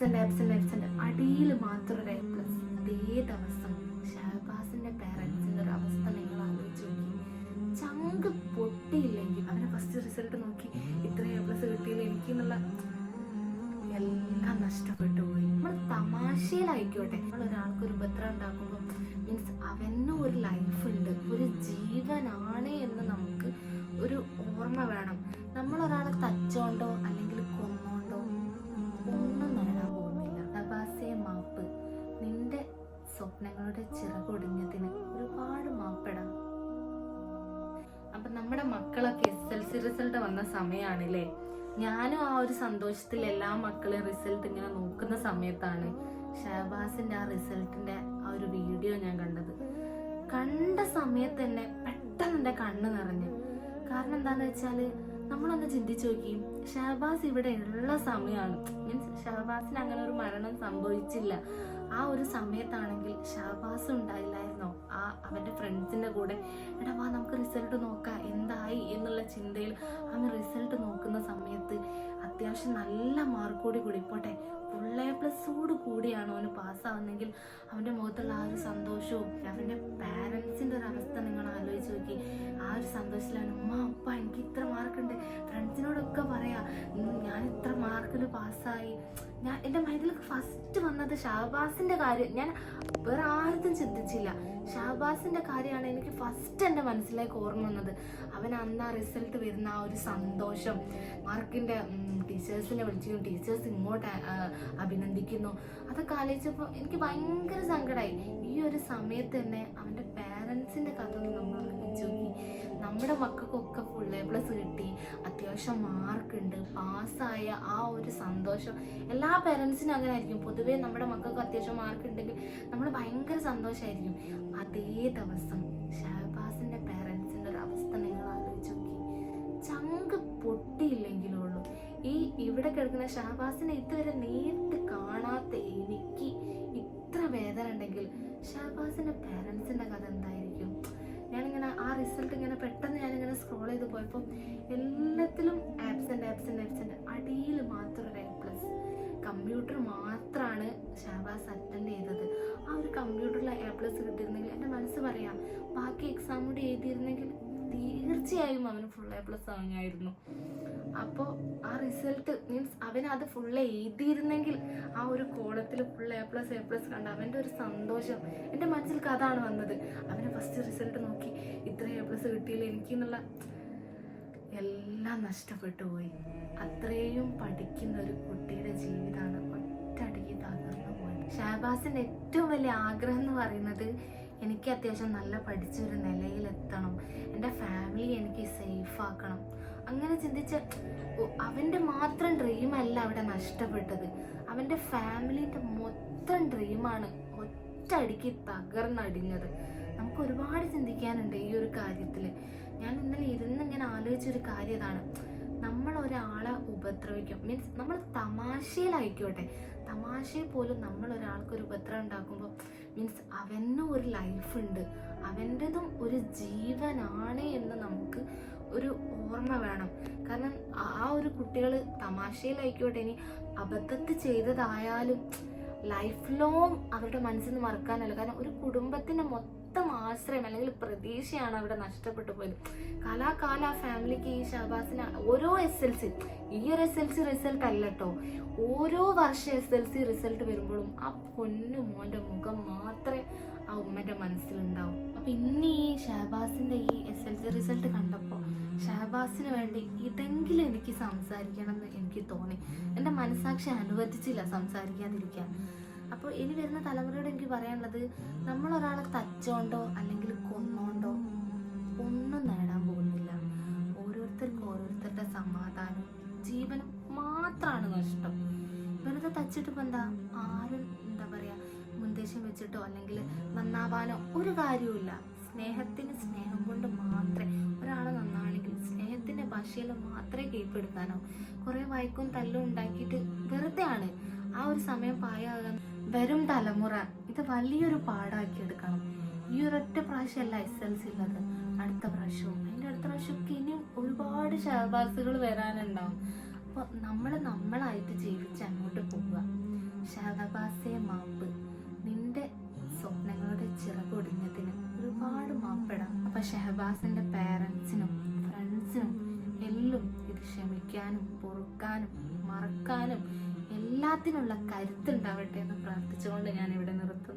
Absent അടിയിൽ മാത്രം ഒരു A+. അതേ ദിവസം ഷഹബാസിന്റെ പേരൻസിന്റെ ഒരു അവസ്ഥ നിങ്ങൾ ആലോചിച്ച് നോക്കി. ചങ്ക് പൊട്ടിയില്ലെങ്കിൽ അവനെ ഫസ്റ്റ് റിസൾട്ട് നോക്കി ഇത്ര A+ കിട്ടിയില്ല എനിക്ക് എന്നുള്ള എല്ലാം നഷ്ടപ്പെട്ടു പോയി. നമ്മൾ തമാശയിലായിക്കോട്ടെ, നമ്മൾ ഒരാൾക്കൊരു ഉപദ്രവം ഉണ്ടാക്കുമ്പോൾ മീൻസ് അവനും ഒരു ലൈഫ് ഉണ്ട്, ഒരു ജീവനാണ് എന്ന് നമുക്ക് ഒരു ഓർമ്മ വേണം. നമ്മൾ ഒരാളെ തച്ചോണ്ടോ അല്ലെങ്കിൽ കൊന്നോണ്ടോ ഒന്നും നേടാൻ പോകുന്നില്ല. ഷഹബാസേ മാപ്പ്, നിന്റെ സ്വപ്നങ്ങളുടെ ചിറകൊടിഞ്ഞതിന് ഒരുപാട് മാപ്പെടാം. അപ്പൊ നമ്മുടെ മക്കളൊക്കെ SLC റിസൾട്ട് വന്ന സമയമാണല്ലേ. ഞാനും ആ ഒരു സന്തോഷത്തിൽ എല്ലാ മക്കളെയും റിസൾട്ട് ഇങ്ങനെ നോക്കുന്ന സമയത്താണ് ഷഹബാസിന്റെ ആ റിസൾട്ടിന്റെ ആ ഒരു വീഡിയോ ഞാൻ കണ്ടത്. കണ്ട സമയത്ത് തന്നെ പെട്ടെന്ന് എൻ്റെ കണ്ണ് നിറഞ്ഞു. കാരണം എന്താന്ന് വെച്ചാല് നമ്മളൊന്ന് ചിന്തിച്ചു നോക്കി, ഷഹബാസ് ഇവിടെ ഉള്ള സമയമാണ്. മീൻസ് ഷഹബാസിന് അങ്ങനെ ഒരു മരണം സംഭവിച്ചില്ല. ആ ഒരു സമയത്താണെങ്കിൽ ഷഹബാസ് ഉണ്ടായില്ലായിരുന്നോ ആ അവന്റെ ഫ്രണ്ട്സിന്റെ കൂടെ, എടാ വാ നമുക്ക് റിസൾട്ട് നോക്കാം എന്തായി എന്നുള്ള ചിന്തയിൽ അവൻ റിസൾട്ട് നോക്കുന്ന സമയത്ത് അത്യാവശ്യം നല്ല മാർക്കോട് കൂടി പോട്ടെ ഫുൾ A+ഓട് കൂടിയാണ് അവന് പാസ്സാവുന്നെങ്കിൽ അവന്റെ മുഖത്തുള്ള ആ ഒരു സന്തോഷവും അവന്റെ പാരൻസിന്റെ ഒരു അവസ്ഥ നിങ്ങൾ ആലോചിച്ച് നോക്കി. ആ ഒരു സന്തോഷത്തിലാണ് ഉമ്മ അപ്പ എനിക്ക് ഇത്ര മാർക്കുണ്ട്, ഫ്രണ്ട്സിനോടൊക്കെ പറയാ ഞാൻ ഇത്ര മാർക്കിൽ പാസ്സായി. ഞാൻ എൻ്റെ മൈൻഡിൽ ഫസ്റ്റ് വന്നത് ഷഹബാസിന്റെ കാര്യം. ഞാൻ വേറെ ആരും ചിന്തിച്ചില്ല, ഷഹബാസിന്റെ കാര്യമാണ് എനിക്ക് ഫസ്റ്റ് എൻ്റെ മനസ്സിലേക്ക് ഓർമ്മ വന്നത്. അവൻ അന്ന് ആ റിസൾട്ട് വരുന്ന ആ ഒരു സന്തോഷം, മാർക്കിന്റെ ടീച്ചേഴ്സിനെ വിളിച്ചു, ടീച്ചേഴ്സ് ഇങ്ങോട്ട് അഭിനന്ദിക്കുന്നു, അതൊക്കെ ആലോചിച്ചപ്പോൾ എനിക്ക് ഭയങ്കര സങ്കടമായി. ഈ ഒരു സമയത്ത് തന്നെ അവൻ്റെ പാരൻസിന്റെ കഥ നമ്മൾ ആലോചിച്ച് നോക്കി. നമ്മുടെ മക്കൾക്കൊക്കെ ഫുൾ A+ കിട്ടി, അത്യാവശ്യം മാർക്കുണ്ട്, പാസ്സായ ആ ഒരു സന്തോഷം എല്ലാ പേരൻസിനും അങ്ങനെ ആയിരിക്കും. പൊതുവേ നമ്മുടെ മക്കൾക്ക് അത്യാവശ്യം മാർക്ക് ഉണ്ടെങ്കിൽ നമ്മൾ ഭയങ്കര സന്തോഷമായിരിക്കും. അതേ ദിവസം ഷഹബാസിന്റെ പേരൻസിന്റെ ഒരു അവസ്ഥ നിങ്ങൾ ആലോചിച്ച് നോക്കി. ചങ്ക് പൊട്ടിയില്ലെങ്കിലുള്ളൂ. ഈ ഇവിടെ കിടക്കുന്ന ഷഹബാസിനെ ഇതുവരെ നേരിട്ട് കാണാത്ത എനിക്ക് ഇത്ര വേദന ഉണ്ടെങ്കിൽ ഷഹബാസിന്റെ പേരൻസിന്റെ കഥ എന്തായിരിക്കും? ഞാനിങ്ങനെ ആ റിസൾട്ട് ഇങ്ങനെ പെട്ടെന്ന് ഞാനിങ്ങനെ സ്ക്രോൾ ചെയ്ത് പോയപ്പോൾ എല്ലാത്തിലും ആബ്സെന്റ് അടിയിൽ മാത്രം ഒരു A+. കമ്പ്യൂട്ടർ മാത്രമാണ് ഷഹബാസ് അറ്റൻഡ് ചെയ്തത്. ആ ഒരു കമ്പ്യൂട്ടറിൽ A+ കിട്ടിയിരുന്നെങ്കിൽ എൻ്റെ മനസ്സ് പറയാം, ബാക്കി എക്സാം കൂടി എഴുതിയിരുന്നെങ്കിൽ തീർച്ചയായും അവന് ഫുൾ A+ ആവുമായിരുന്നു. അപ്പോൾ ആ റിസൾട്ട് മീൻസ് അവൻ അത് ഫുള്ള് എഴുതിയിരുന്നെങ്കിൽ ആ ഒരു കോളത്തിൽ ഫുൾ A+, കണ്ട അവൻ്റെ ഒരു സന്തോഷം എൻ്റെ മനസ്സിലേക്ക് അതാണ് വന്നത്. അവന് ഫസ്റ്റ് റിസൾട്ട് നോക്കി ഇത്ര A+ കിട്ടിയില്ല എനിക്ക് എന്നുള്ള എല്ലാം നഷ്ടപ്പെട്ടു പോയി. അത്രയും പഠിക്കുന്ന ഒരു കുട്ടിയുടെ ജീവിതമാണ് ഒറ്റയടിക്ക് തകർന്നു പോയത്. ഷഹബാസിൻ്റെ ഏറ്റവും വലിയ ആഗ്രഹം എന്ന് പറയുന്നത് എനിക്ക് അത്യാവശ്യം നല്ല പഠിച്ചൊരു നിലയിലെത്തണം, എൻ്റെ ഫാമിലി എനിക്ക് സേഫ് ആക്കണം. അങ്ങനെ ചിന്തിച്ച അവൻ്റെ മാത്രം ഡ്രീമല്ല അവിടെ നഷ്ടപ്പെട്ടത്, അവൻ്റെ ഫാമിലിൻ്റെ മൊത്തം ഡ്രീമാണ് ഒറ്റയടിക്ക് തകർന്നടിഞ്ഞത്. നമുക്ക് ഒരുപാട് ചിന്തിക്കാനുണ്ട് ഈ ഒരു കാര്യത്തിൽ. ഞാൻ ഇന്നലെ ഇങ്ങനെ ആലോചിച്ചൊരു കാര്യം ഇതാണ്, നമ്മൾ ഒരാളെ ഉപദ്രവിക്കും മീൻസ് നമ്മൾ തമാശയിലായിക്കോട്ടെ, തമാശയിൽ പോലും നമ്മൾ ഒരാൾക്കൊരു ഉപദ്രവം ഉണ്ടാക്കുമ്പോൾ മീൻസ് അവനും ഒരു ലൈഫ് ഉണ്ട്, അവൻ്റെതും ഒരു ജീവനാണ് എന്ന് നമുക്ക് ഒരു ഓർമ്മ വേണം. കാരണം ആ ഒരു കുട്ടികൾ തമാശയിലായിക്കോട്ടെ, ഇനി അബദ്ധത്തിൽ ചെയ്തതായാലും ലൈഫ് ലോങ് അവരുടെ മനസ്സിൽ നിന്ന് മറക്കാനല്ല. കാരണം ഒരു കുടുംബത്തിൻ്റെ മൊത്തം ആശ്രയം അല്ലെങ്കിൽ പ്രതീക്ഷയാണ് അവിടെ നഷ്ടപ്പെട്ടു പോയത്. കാലാകാല ആ ഫാമിലിക്ക് ഈ ഷഹബാസിന് ഓരോ SLC, ഈ ഒരു SLC റിസൾട്ട് അല്ല കേട്ടോ, ഓരോ വർഷം SLC റിസൾട്ട് വരുമ്പോഴും ആ പൊന്നു മോൻ്റെ മുഖം മാത്രമേ ആ ഉമ്മൻ്റെ മനസ്സിലുണ്ടാവും. അപ്പം ഇന്ന് ഈ ഷഹബാസിൻ്റെ ഈ SLC റിസൾട്ട് കണ്ടപ്പോൾ ഷഹബാസിന് വേണ്ടി ഇതെങ്കിലും എനിക്ക് സംസാരിക്കണം എന്ന് എനിക്ക് തോന്നി. എൻ്റെ മനസ്സാക്ഷി അനുവദിച്ചില്ല സംസാരിക്കാതിരിക്കാൻ. അപ്പോൾ ഇനി വരുന്ന തലമുറയോട് എനിക്ക് പറയാനുള്ളത്, നമ്മളൊരാളെ തച്ചോണ്ടോ അല്ലെങ്കിൽ കൊന്നോണ്ടോ ഒന്നും നേടാൻ പോകുന്നില്ല. ഓരോരുത്തർക്കും ഓരോരുത്തരുടെ സമാധാനം ജീവനും മാത്രമാണ് നഷ്ടം. വെറുതെ തച്ചിട്ട് ഇപ്പം എന്താ, ആരും എന്താ പറയുക മുൻദേശം വെച്ചിട്ടോ അല്ലെങ്കിൽ നന്നാവാനോ ഒരു കാര്യവുമില്ല. സ്നേഹത്തിന് സ്നേഹം കൊണ്ട് മാത്രമേ ഒരാളെ നന്നാണെങ്കിൽ സ്നേഹത്തിൻ്റെ ഭാഷയിൽ മാത്രമേ കീഴ്പ്പെടുത്താനോ കുറേ വഴക്കും തല്ലും ഉണ്ടാക്കിയിട്ട് വെറുതെ ആണ്. ആ ഒരു സമയം പായാകാൻ വരും തലമുറ ഇത് വലിയൊരു പാടാക്കി എടുക്കണം. ഈ ഒരൊറ്റ പ്രാവശ്യമല്ല SLC ഉള്ളത്, അടുത്ത പ്രാവശ്യവും അതിൻ്റെ അടുത്ത പ്രാവശ്യമൊക്കെ ഇനിയും ഒരുപാട് ഷഹബാസുകൾ വരാനുണ്ടാവും. അപ്പോൾ നമ്മളായിട്ട് ജീവിച്ച് അങ്ങോട്ട് പോവുക. ഷഹബാസെ മാപ്പ്, നിന്റെ സ്വപ്നങ്ങളുടെ ചിറകൊടിഞ്ഞതിന് ഒരുപാട് മാപ്പിടാം. അപ്പൊ ഷഹബാസിന്റെ പേരൻസിനും ഫ്രണ്ട്സിനും എല്ലാം ഇത് ക്ഷമിക്കാനും പൊറുക്കാനും മറക്കാനും എല്ലാത്തിനുള്ള കരുത്തുണ്ടാവട്ടെ എന്ന് പ്രാർത്ഥിച്ചുകൊണ്ട് ഞാൻ ഇവിടെ നിർത്തുന്നു.